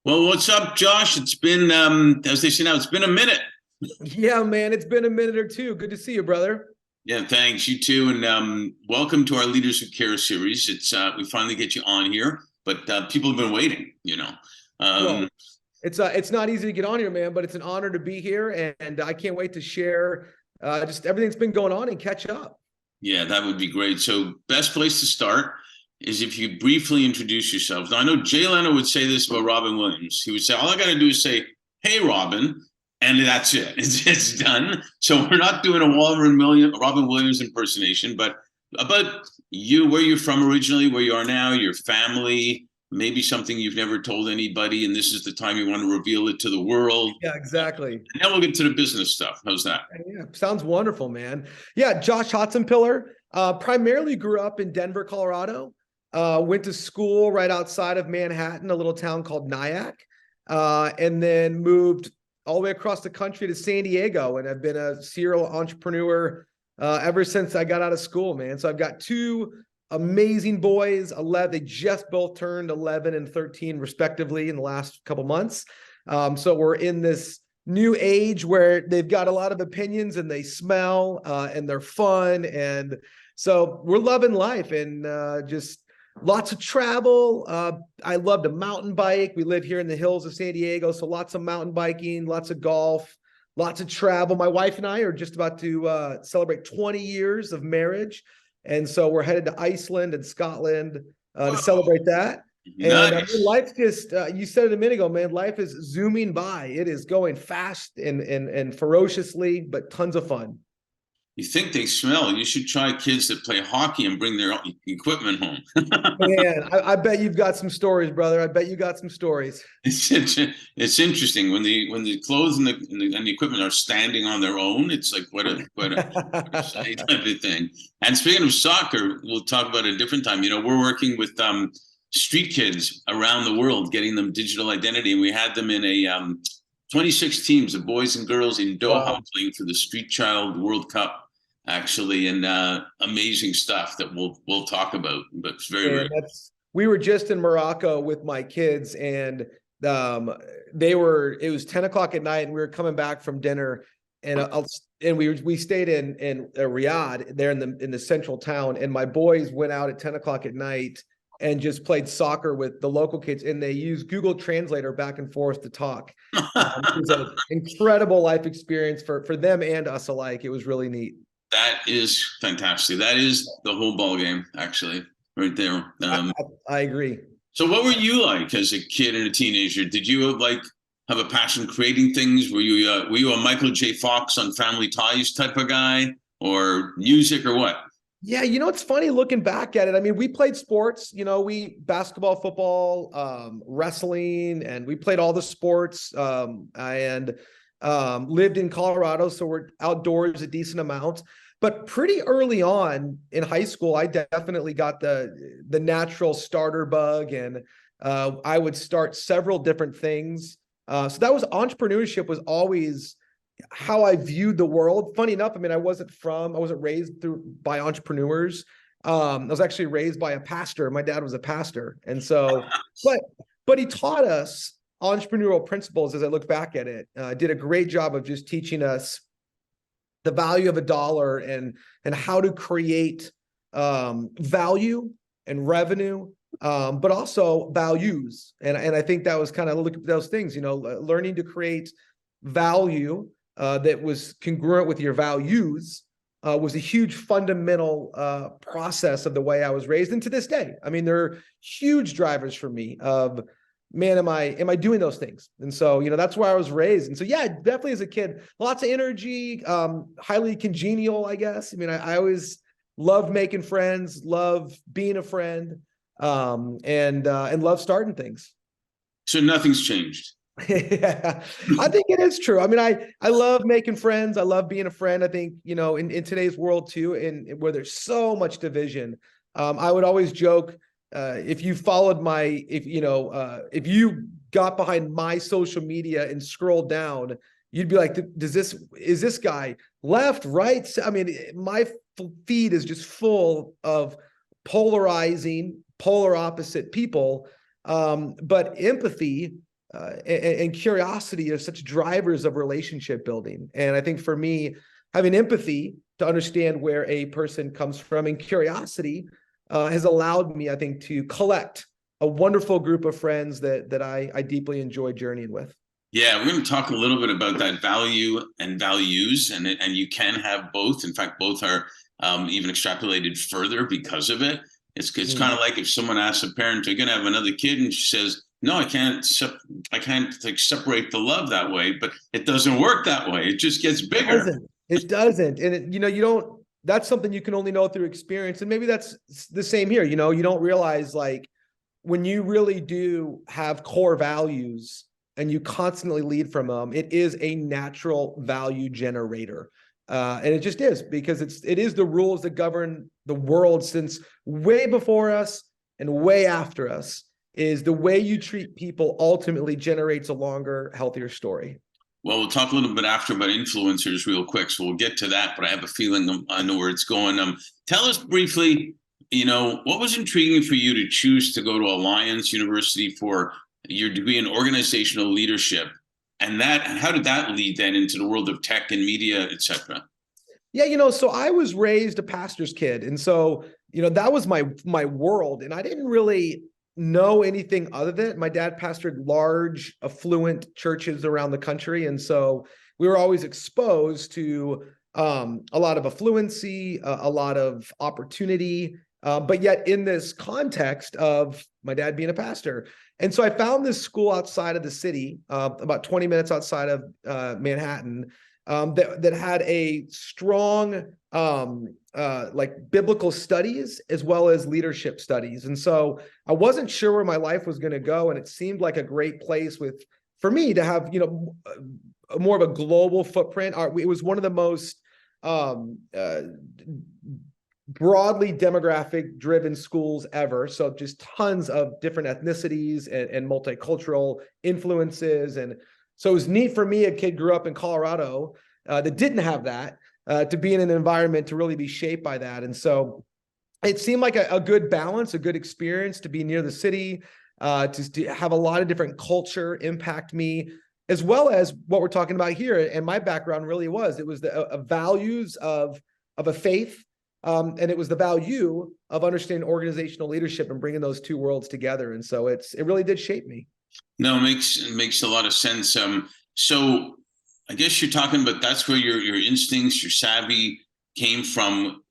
Well, what's up, Josh? It's been, as they say now, it's been a minute. Yeah, man, it's been a minute or two. Good to see you, brother. Yeah, thanks. You too, and welcome to our Leaders Who Care series. It's we finally get you on here, but people have been waiting. Um, Well, it's not easy to get on here, man, but it's an honor to be here, and I can't wait to share just everything that's been going on and catch up. yeah, that would be great. So, best place to start is if you briefly introduce yourselves. Now, I know Jay Leno would say this about Robin Williams. He would say, "All I got to do is say, hey, Robin.'" And that's it. It's done. So we're not doing a Robin Williams impersonation, but about you, where you're from originally, where you are now, your family, maybe something you've never told anybody, and this is the time you want to reveal it to the world. Yeah, exactly. And then we'll get to the business stuff. How's that? Yeah, sounds wonderful, man. Yeah, Josh Hotsenpiller, primarily grew up in Denver, Colorado. Went to school right outside of Manhattan, a little town called Nyack, and then moved all the way across the country to San Diego. And I've been a serial entrepreneur ever since I got out of school, man. So I've got two amazing boys, 11. They just both turned 11 and 13 respectively in the last couple months. So we're in this new age where they've got a lot of opinions and they smell and they're fun. And so we're loving life and just lots of travel. I love to mountain bike. We live here in the hills of San Diego, so lots of mountain biking, lots of golf, lots of travel. My wife and I are just about to celebrate 20 years of marriage. And so we're headed to Iceland and Scotland to celebrate that. And Nice. life just, you said it a minute ago, man, life is zooming by. It is going fast and ferociously, but tons of fun. You think they smell? You should try kids that play hockey and bring their equipment home. Man, I bet you've got some stories, brother. I bet you got some stories. It's interesting when the clothes and the equipment are standing on their own. It's like what a sight type of thing. And speaking of soccer, we'll talk about it a different time. We're working with street kids around the world, getting them digital identity, and we had them in a 26 teams of boys and girls in Doha Wow. playing for the Street Child World Cup. Actually, and amazing stuff that we'll talk about. But it's very, And very we were just in Morocco with my kids, and it was 10 o'clock at night, and we were coming back from dinner, and we stayed in Riyadh there in the central town, and my boys went out at 10 o'clock at night and just played soccer with the local kids, and they used Google Translator back and forth to talk. It was an incredible life experience for them and us alike. It was really neat. That is fantastic. That is the whole ball game, actually, right there. I agree. So, what were you like as a kid and a teenager? Did you like have a passion creating things? Were you a Michael J. Fox on Family Ties type of guy, or music, or what? Yeah, it's funny looking back at it. I mean, we played sports, we basketball, football, wrestling, and we played all the sports and lived in Colorado. So we're outdoors a decent amount. But pretty early on in high school, I definitely got the natural starter bug, and I would start several different things. So that was entrepreneurship was always how I viewed the world. Funny enough, I mean, I wasn't raised by entrepreneurs. I was actually raised by a pastor. My dad was a pastor. And so, but he taught us entrepreneurial principles as I look back at it. Did a great job of just teaching us the value of a dollar and how to create value and revenue, but also values. And I think that was kind of look at those things, learning to create value that was congruent with your values was a huge fundamental process of the way I was raised. And to this day, I mean, they're huge drivers for me of, man, am I doing those things? And so, that's where I was raised. And so, yeah, definitely as a kid, lots of energy, highly congenial, I guess. I mean, I always loved making friends, love being a friend, and love starting things. So nothing's changed. Yeah, I think it is true. I mean, I love making friends. I love being a friend. I think, in today's world too, and where there's so much division, I would always joke, if you followed if you got behind my social media and scrolled down, you'd be like, is this guy left, right? I mean, my feed is just full of polarizing, polar opposite people. But empathy and curiosity are such drivers of relationship building. And I think for me, having empathy to understand where a person comes from and curiosity has allowed me, I think, to collect a wonderful group of friends that I deeply enjoy journeying with. Yeah, we're going to talk a little bit about that value and values, and you can have both. In fact, both are even extrapolated further because of it. It's kind of like if someone asks a parent, "You're going to have another kid," and she says, "No, I can't. I can't like separate the love that way." But it doesn't work that way. It just gets bigger. It doesn't, and you don't. That's something you can only know through experience, and maybe that's the same here. You don't realize, like, when you really do have core values and you constantly lead from them, it is a natural value generator. And it just is, because it is the rules that govern the world since way before us and way after us. Is the way you treat people ultimately generates a longer, healthier story. Well, we'll talk a little bit after about influencers real quick, so we'll get to that, but I have a feeling I know where it's going. Tell us briefly, what was intriguing for you to choose to go to Alliance University for your degree in organizational leadership, and how did that lead then into the world of tech and media, et cetera? Yeah, so I was raised a pastor's kid, and so that was my world, and I didn't really know anything other than it. My dad pastored large, affluent churches around the country, and so we were always exposed to a lot of affluency, a lot of opportunity, but yet in this context of my dad being a pastor. And so I found this school outside of the city, about 20 minutes outside of Manhattan, that had a strong like biblical studies as well as leadership studies. And so I wasn't sure where my life was going to go, and it seemed like a great place for me to have more of a global footprint. It was one of the most broadly demographic driven schools ever. So just tons of different ethnicities and multicultural influences. And so it was neat for me, a kid grew up in Colorado that didn't have that, to be in an environment to really be shaped by that. And so it seemed like a good balance, a good experience to be near the city, to have a lot of different culture impact me, as well as what we're talking about here. And my background really was the values of a faith. And it was the value of understanding organizational leadership and bringing those two worlds together. And so it really did shape me. No, it makes a lot of sense. So I guess you're talking about that's where your instincts, your savvy came from.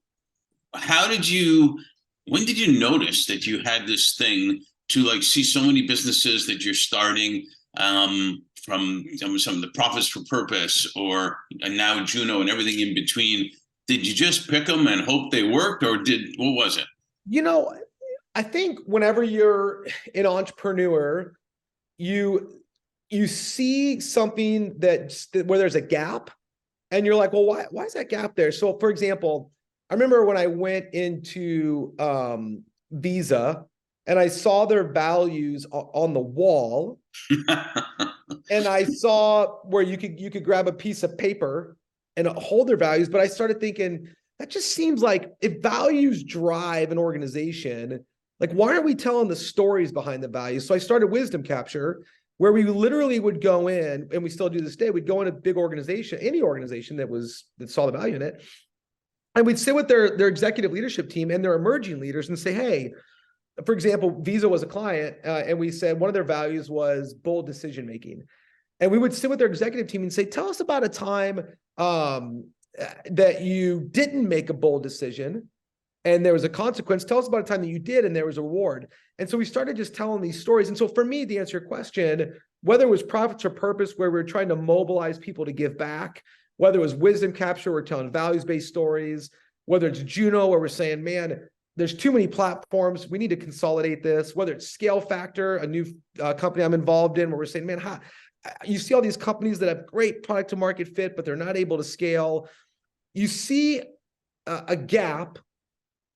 When did you notice that you had this thing to like see so many businesses that you're starting, from some of the Profits for Purpose and now Juno and everything in between? Did you just pick them and hope they worked, or what was it? I think whenever you're an entrepreneur, you see something where there's a gap, and you're like, well, why is that gap there? So for example, I remember when I went into Visa and I saw their values on the wall, and I saw where you could grab a piece of paper and hold their values. But I started thinking, that just seems like if values drive an organization, like, why aren't we telling the stories behind the values? So I started Wisdom Capture, where we literally would go in, and we still do this day, we'd go in a big organization, any organization that saw the value in it, and we'd sit with their executive leadership team and their emerging leaders and say, hey, for example, Visa was a client, and we said one of their values was bold decision making. And we would sit with their executive team and say, tell us about a time that you didn't make a bold decision and there was a consequence. Tell us about a time that you did and there was a reward. And so we started just telling these stories. And so for me, to answer your question, whether it was Profits or Purpose, where we were trying to mobilize people to give back, whether it was Wisdom Capture, we're telling values-based stories, whether it's Juno, where we're saying, man, there's too many platforms, we need to consolidate this, whether it's Scale Factor, a new company I'm involved in, where we're saying, man, you see all these companies that have great product to market fit, but they're not able to scale. You see a gap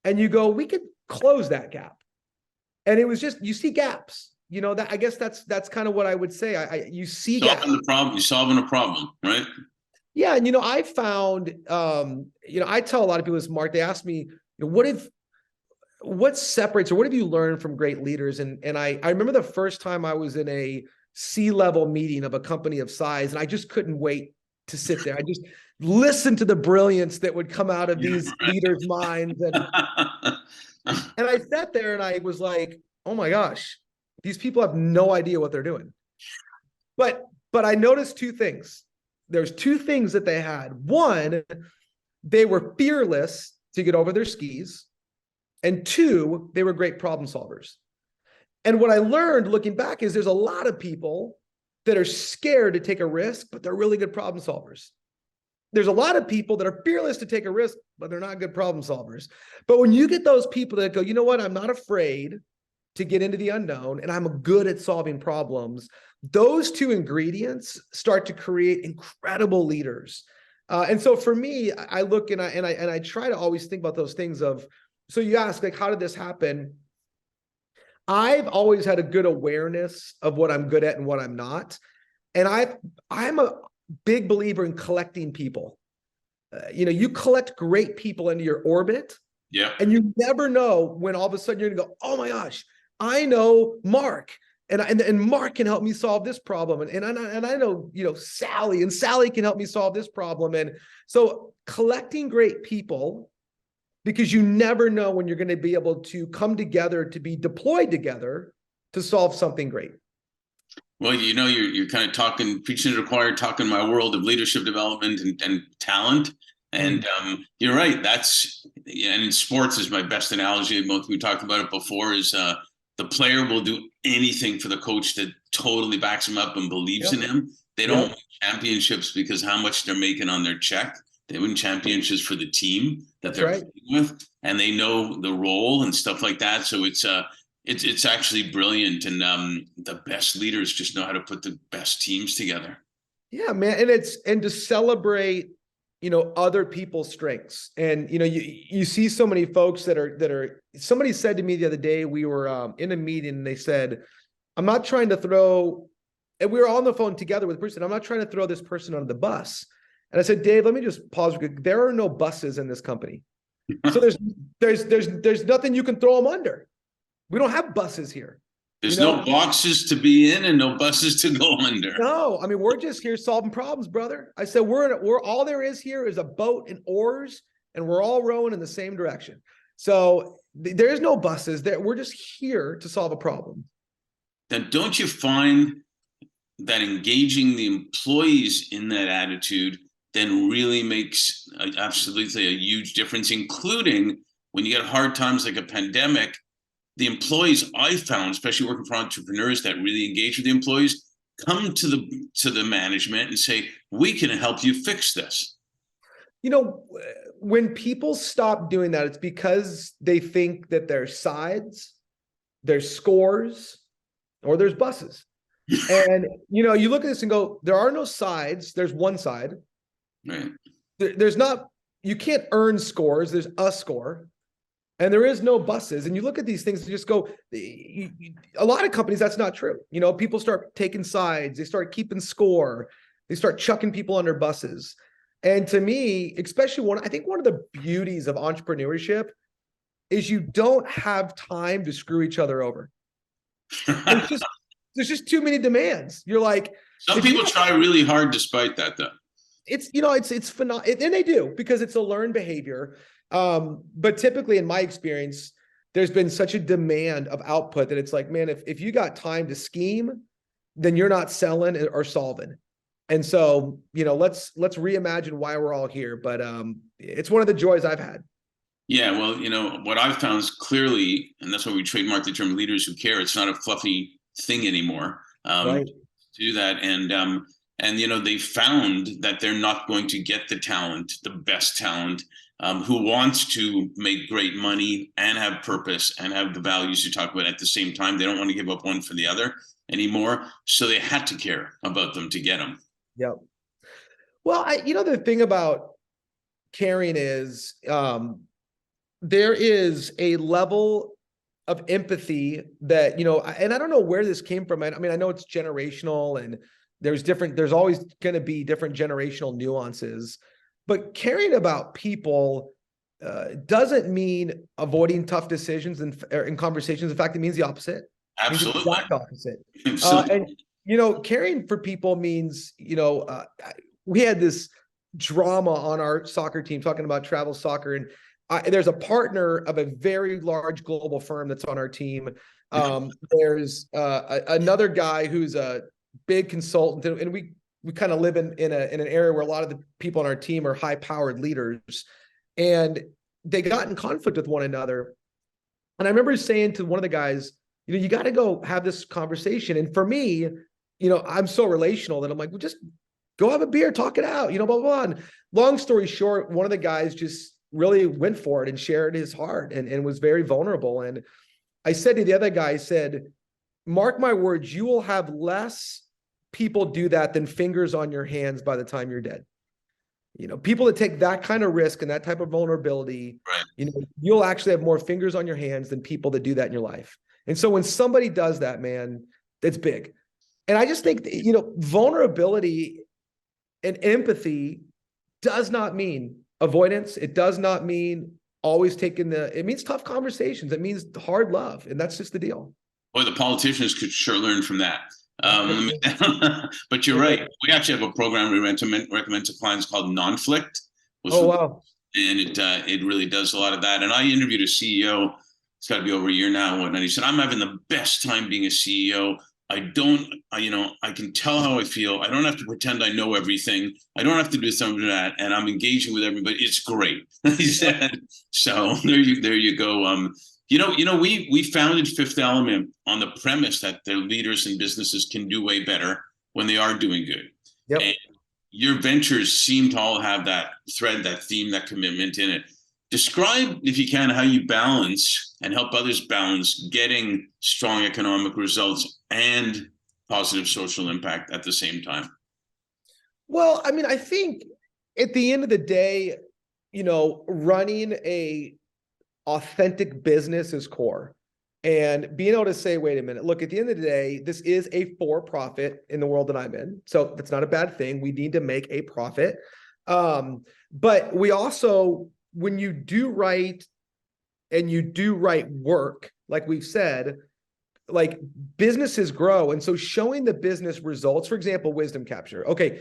and you go, we could close that gap. And it was just, you see gaps, that I guess that's kind of what I would say. You see gaps. You're solving a problem, right? Yeah. And, I found, I tell a lot of people this, Mark, they ask me, what separates, or what have you learned from great leaders? And I remember the first time I was in a C-level meeting of a company of size, and I just couldn't wait to sit there. I just listened to the brilliance that would come out of these leaders' minds. And I sat there and I was like, oh my gosh, these people have no idea what they're doing. But I noticed two things. There's two things that they had. One, they were fearless to get over their skis. And two, they were great problem solvers. And what I learned looking back is there's a lot of people that are scared to take a risk, but they're really good problem solvers. There's a lot of people that are fearless to take a risk, but they're not good problem solvers. But when you get those people that go, you know what, I'm not afraid to get into the unknown, and I'm good at solving problems, those two ingredients start to create incredible leaders. And so for me, I look and I try to always think about those things of, so you ask, like, how did this happen? I've always had a good awareness of what I'm good at and what I'm not. And I'm a big believer in collecting people. You collect great people into your orbit. Yeah. And you never know when all of a sudden you're gonna go, oh my gosh, I know Mark, and Mark can help me solve this problem. And I know, Sally, and Sally can help me solve this problem. And so collecting great people, because you never know when you're going to be able to come together to be deployed together to solve something great. Well, you're kind of preaching to the choir, talking my world of leadership development and talent. And you're right. And in sports is my best analogy. We talked about it before, is the player will do anything for the coach that totally backs him up and believes in him. They don't win championships because how much they're making on their check. They win championships for the team that they're playing with, and they know the role and stuff like that. So it's actually brilliant. And the best leaders just know how to put the best teams together. Yeah, man. And to celebrate, other people's strengths. And, you see so many folks that are, somebody said to me the other day, we were in a meeting and they said, I'm not trying to throw, and we were on the phone together with a person, I'm not trying to throw this person under the bus. And I said, Dave, let me just pause. There are no buses in this company. So there's nothing you can throw them under. We don't have buses here. There's no boxes to be in and no buses to go under. No, I mean, we're just here solving problems, brother. I said, we're all there is here is a boat and oars, and we're all rowing in the same direction. So there's no buses there. We're just here to solve a problem. Then don't you find that engaging the employees in that attitude then really makes absolutely a huge difference, including when you get hard times like a pandemic? The employees, I found, especially working for entrepreneurs that really engage with the employees, come to the management and say, we can help you fix this. When people stop doing that, it's because they think that there's sides, there's scores, or there's buses. And, you look at this and go, there are no sides. There's one side. Right. There's not, you can't earn scores. There's a score. And there is no buses. And you look at these things and just go, a lot of companies, that's not true. People start taking sides. They start keeping score. They start chucking people under buses. And to me, especially I think one of the beauties of entrepreneurship is you don't have time to screw each other over. There's just too many demands. You're like, some people try really hard despite that, though. It's phenomenal. And they do, because it's a learned behavior. But typically in my experience, there's been such a demand of output that it's like, man, if you got time to scheme, then you're not selling or solving. And so, let's reimagine why we're all here. But it's one of the joys I've had. Yeah, well, what I've found is clearly, and that's why we trademark the term leaders who care. It's not a fluffy thing anymore. Right. To do that. And they found that they're not going to get the talent, the best talent, who wants to make great money and have purpose and have the values you talk about at the same time. They don't want to give up one for the other anymore. So they had to care about them to get them. Yep. Well, the thing about caring is there is a level of empathy that, and I don't know where this came from. I mean, I know it's generational and there's always going to be different generational nuances, but caring about people doesn't mean avoiding tough decisions in conversations. In fact, it means the opposite. Absolutely. It means the exact opposite. Absolutely. And caring for people means, we had this drama on our soccer team talking about travel soccer. And there's a partner of a very large global firm that's on our team. There's another guy who's a big consultant, and we kind of live in an area where a lot of the people on our team are high powered leaders, and they got in conflict with one another. And I remember saying to one of the guys, you got to go have this conversation. And for me, I'm so relational that I'm like, well, just go have a beer, talk it out, blah, blah, blah. And long story short, one of the guys just really went for it and shared his heart and was very vulnerable. And I said to the other guy, I said, mark my words, you will have less people do that than fingers on your hands by the time you're dead. People that take that kind of risk and that type of vulnerability, Right. You'll actually have more fingers on your hands than people that do that in your life. And so when somebody does that, man, it's big. And I just think, vulnerability and empathy does not mean avoidance. It does not mean always it means tough conversations. It means hard love. And that's just the deal. Boy, the politicians could sure learn from that. But you're right. We actually have a program we recommend to clients called Nonflict. Oh, wow. And it really does a lot of that. And I interviewed a CEO, it's got to be over a year now, and he said, I'm having the best time being a CEO. I can tell how I feel. I don't have to pretend I know everything. I don't have to do some of that. And I'm engaging with everybody. It's great. He said, so there you go. We founded Fifth Element on the premise that their leaders and businesses can do way better when they are doing good. Yep. And your ventures seem to all have that thread, that theme, that commitment in it. Describe, if you can, how you balance and help others balance getting strong economic results and positive social impact at the same time. Well, I mean, I think at the end of the day, running a authentic business is core. And being able to say, wait a minute, look, at the end of the day, this is a for-profit in the world that I'm in. So that's not a bad thing. We need to make a profit. But we also, when you do right and you do right work, like we've said, like businesses grow. And so showing the business results, for example, wisdom capture. Okay,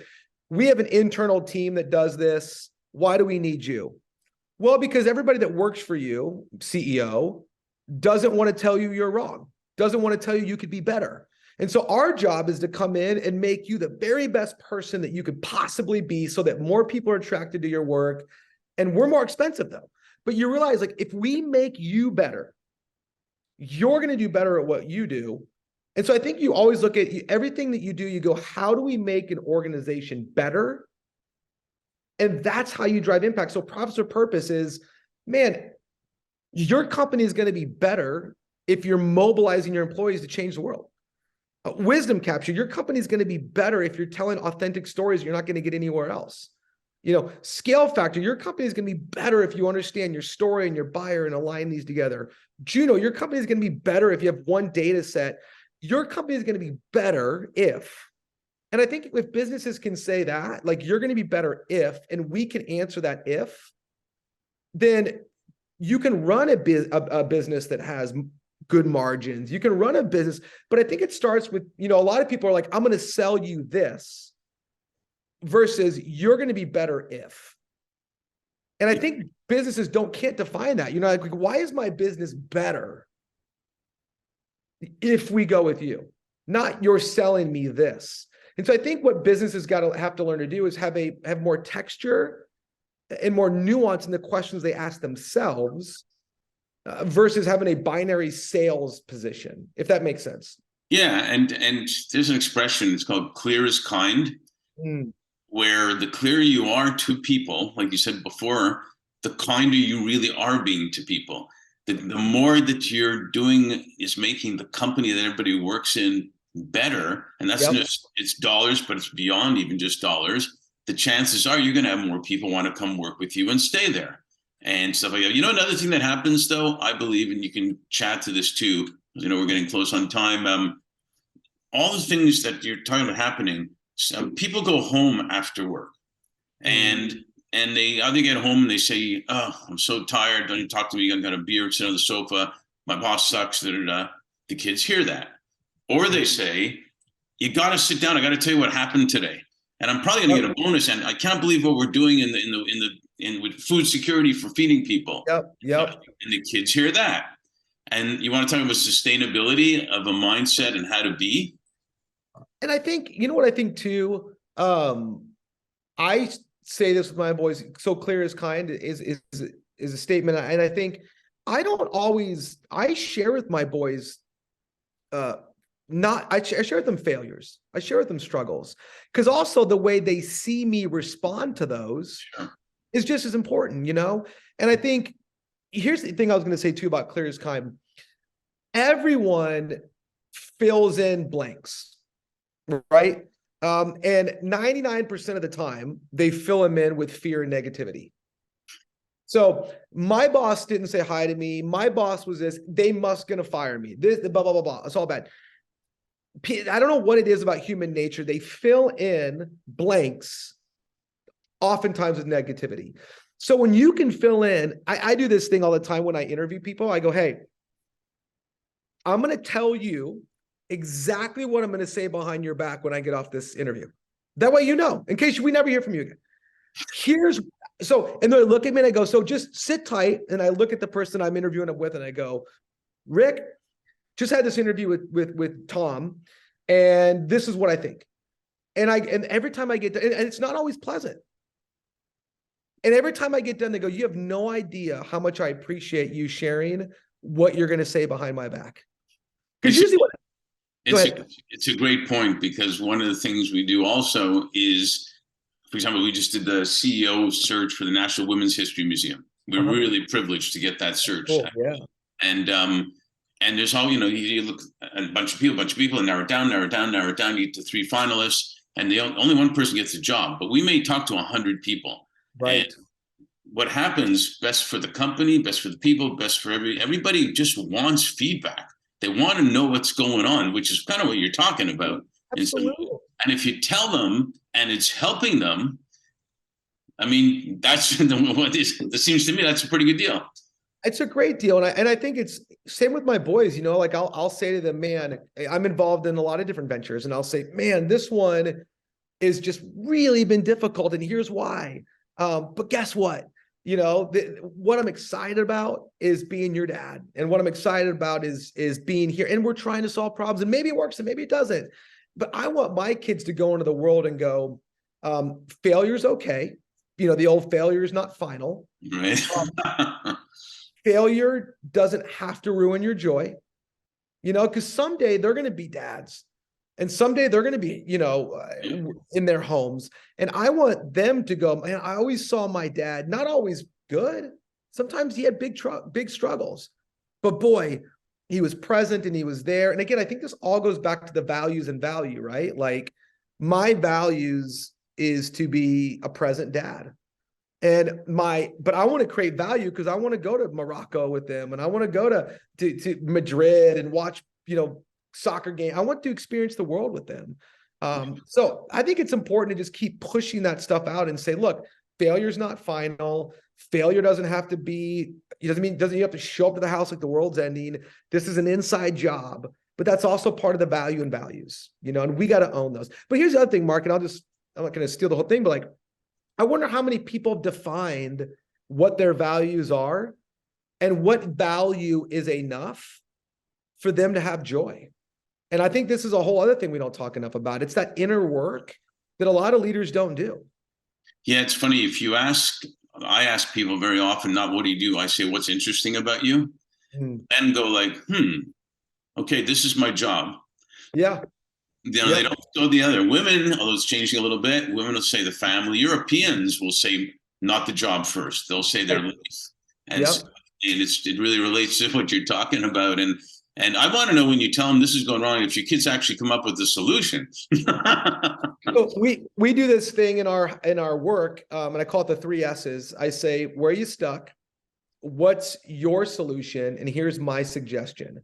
we have an internal team that does this. Why do we need you? Well, because everybody that works for you, CEO, doesn't want to tell you you're wrong, doesn't want to tell you you could be better. And so our job is to come in and make you the very best person that you could possibly be so that more people are attracted to your work. And we're more expensive though. But you realize, like, if we make you better, you're going to do better at what you do. And so I think you always look at everything that you do, you go, how do we make an organization better? And that's how you drive impact. So profits or purpose is, man, your company is going to be better if you're mobilizing your employees to change the world. Wisdom capture, your company is going to be better if you're telling authentic stories you're not going to get anywhere else. Scale factor, your company is going to be better if you understand your story and your buyer and align these together. Juno, your company is going to be better if you have one data set. Your company is going to be better if, and I think if businesses can say that, like, you're going to be better if, and we can answer that if, then you can run a business that has good margins. You can run a business, but I think it starts with, a lot of people are like, I'm going to sell you this versus you're going to be better if. And I think businesses can't define that. Like, why is my business better if we go with you? Not you're selling me this. And so I think what businesses have to learn to do is have more texture and more nuance in the questions they ask themselves versus having a binary sales position, if that makes sense. Yeah, and there's an expression, it's called clear is kind, where the clearer you are to people, like you said before, the kinder you really are being to people. The more that you're doing is making the company that everybody works in better, and that's just, it's dollars, but it's beyond even just dollars. The chances are you're going to have more people want to come work with you and stay there and stuff like that. Another thing that happens though, I believe, and you can chat to this too, because we're getting close on time. All the things that you're talking about happening, people go home after work and they either get home and they say, oh, I'm so tired. Don't even talk to me. I got a beer, sit on the sofa. My boss sucks. The kids hear that. Or they say, you got to sit down. I got to tell you what happened today, and I'm probably going to Yep. get a bonus. And I can't believe what we're doing in with food security for feeding people. Yep. And the kids hear that. And you want to talk about sustainability of a mindset and how to be? And I think, you know what I think too? I say this with my boys, so clear is kind is a statement. And I think I share with my boys, I share with them failures. I share with them struggles, because also the way they see me respond to those is just as important, you know? And I think here's the thing I was going to say too about clear as kind. Everyone fills in blanks, right? And 99% of the time, they fill them in with fear and negativity. So my boss didn't say hi to me. My boss was this. They must gonna fire me. This, blah, blah, blah, blah. It's all bad. I don't know what it is about human nature. They fill in blanks oftentimes with negativity. So when you can fill in, I do this thing all the time when I interview people. I go, hey, I'm going to tell you exactly what I'm going to say behind your back when I get off this interview. That way, you know, in case we never hear from you again. And they look at me and I go, so just sit tight. And I look at the person I'm interviewing them with and I go, Rick, just had this interview with Tom, and this is what I think. And every time I get done, and it's not always pleasant. And every time I get done, they go, you have no idea how much I appreciate you sharing what you're going to say behind my back. Because usually it's a great point, because one of the things we do also is, for example, we just did the CEO search for the National Women's History Museum. We're really privileged to get that search. Oh, yeah. And there's all, you look at a bunch of people, and narrow it down, you get to 3 finalists, and only one person gets the job. But we may talk to 100 people. Right. And what happens, best for the company, best for the people, best for everybody just wants feedback. They want to know what's going on, which is kind of what you're talking about. Absolutely. And if you tell them and it's helping them, I mean, that seems to me that's a pretty good deal. It's a great deal. And I think it's same with my boys, you know, like I'll say to them, man, I'm involved in a lot of different ventures, and I'll say, man, this one is just really been difficult, and here's why. But guess what? You know, what I'm excited about is being your dad. And what I'm excited about is being here. And we're trying to solve problems, and maybe it works and maybe it doesn't. But I want my kids to go into the world and go, failure's okay. You know, the old failure is not final. Right. Failure doesn't have to ruin your joy, you know, because someday they're going to be dads. And someday they're going to be, you know, in their homes. And I want them to go, man, I always saw my dad, not always good. Sometimes he had big struggles, but boy, he was present and he was there. And again, I think this all goes back to the values and value, right? Like my values is to be a present dad. But I want to create value because I want to go to Morocco with them, and I want to go to Madrid and watch, you know, soccer game. I want to experience the world with them. So I think it's important to just keep pushing that stuff out and say, look, failure's not final. Failure doesn't have to be, doesn't you have to show up to the house like the world's ending. This is an inside job, but that's also part of the value and values, you know, and we got to own those. But here's the other thing, Mark, and I'm not going to steal the whole thing, but like, I wonder how many people have defined what their values are and what value is enough for them to have joy. And I think this is a whole other thing we don't talk enough about. It's that inner work that a lot of leaders don't do. Yeah, it's funny. I ask people very often, not what do you do? I say, what's interesting about you? And go like, okay, this is my job. Yeah. You know, They don't go the other. Women, although it's changing a little bit, women will say the family. Europeans will say not the job first. They'll say their life. And it really relates to what you're talking about. And I want to know, when you tell them this is going wrong, if your kids actually come up with a solution. So we do this thing in our work, and I call it the 3 S's. I say, where are you stuck? What's your solution? And here's my suggestion.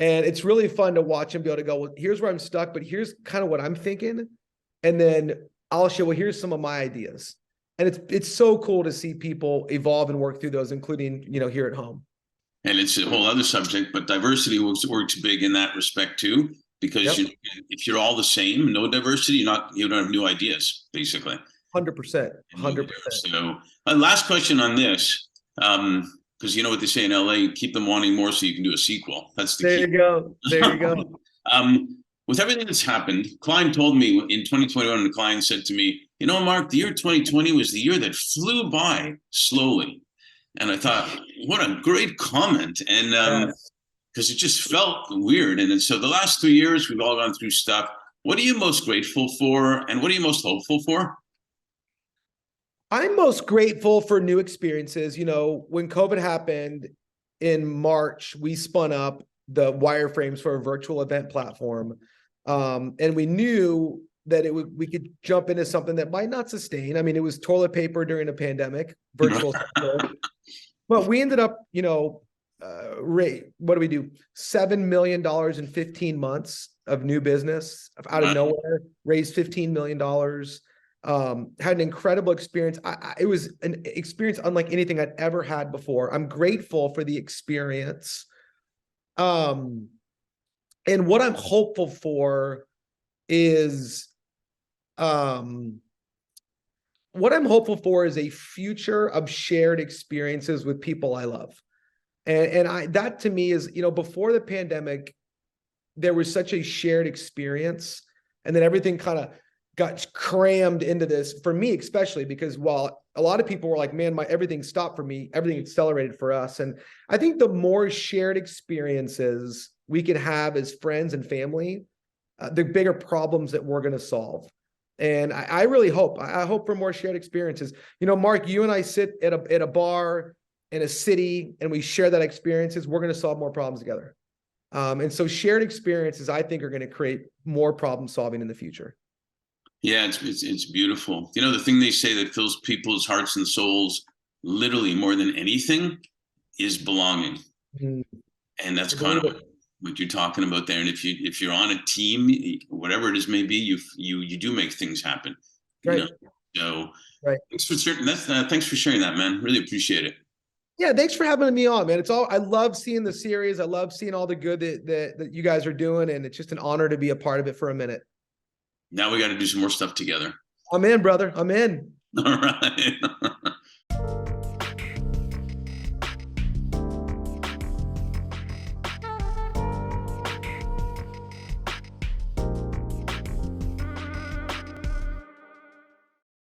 And it's really fun to watch them be able to go, well, here's where I'm stuck, but here's kind of what I'm thinking. And then I'll show, well, here's some of my ideas. And it's so cool to see people evolve and work through those, including, you know, here at home. And it's a whole other subject, but diversity works big in that respect too. because Yep. if you're all the same, no diversity, you don't have new ideas, basically. 100%. And you 100%. So, last question on this, because you know what they say in LA, keep them wanting more so you can do a sequel. That's the There key. you go. There you go. With everything that's happened, Klein told me in 2021, and Klein said to me, you know, Mark, the year 2020 was the year that flew by slowly. And I thought, what a great comment. And Yes. because it just felt weird. And so the last 2 years, we've all gone through stuff. What are you most grateful for? And what are you most hopeful for? I'm most grateful for new experiences. You know, when COVID happened in March, we spun up the wireframes for a virtual event platform. And we knew that we could jump into something that might not sustain. I mean, it was toilet paper during a pandemic, virtual. But we ended up, you know, what do we do? $7 million in 15 months of new business out of nowhere, raised $15 million. Had an incredible experience. It was an experience unlike anything I'd ever had before. I'm grateful for the experience. And what I'm hopeful for is, a future of shared experiences with people I love. And that to me is, you know, before the pandemic, there was such a shared experience, and then everything kind of got crammed into this for me, especially because while a lot of people were like, man, everything stopped for me, everything accelerated for us. And I think the more shared experiences we can have as friends and family, the bigger problems that we're going to solve. And I really hope, I hope for more shared experiences. You know, Mark, you and I sit at a bar in a city and we share that experiences, we're going to solve more problems together. And so shared experiences, I think, are going to create more problem solving in the future. Yeah, it's beautiful. You know, the thing they say that fills people's hearts and souls literally more than anything is belonging. Mm. And that's kind of what you're talking about there. And if you're on a team, whatever it is may be, you do make things happen. You Right. know? So Right. thanks for sharing that, man. Really appreciate it. Yeah, thanks for having me on, man. I love seeing the series. I love seeing all the good that you guys are doing, and it's just an honor to be a part of it for a minute. Now we got to do some more stuff together. I'm in, brother. I'm in. All right.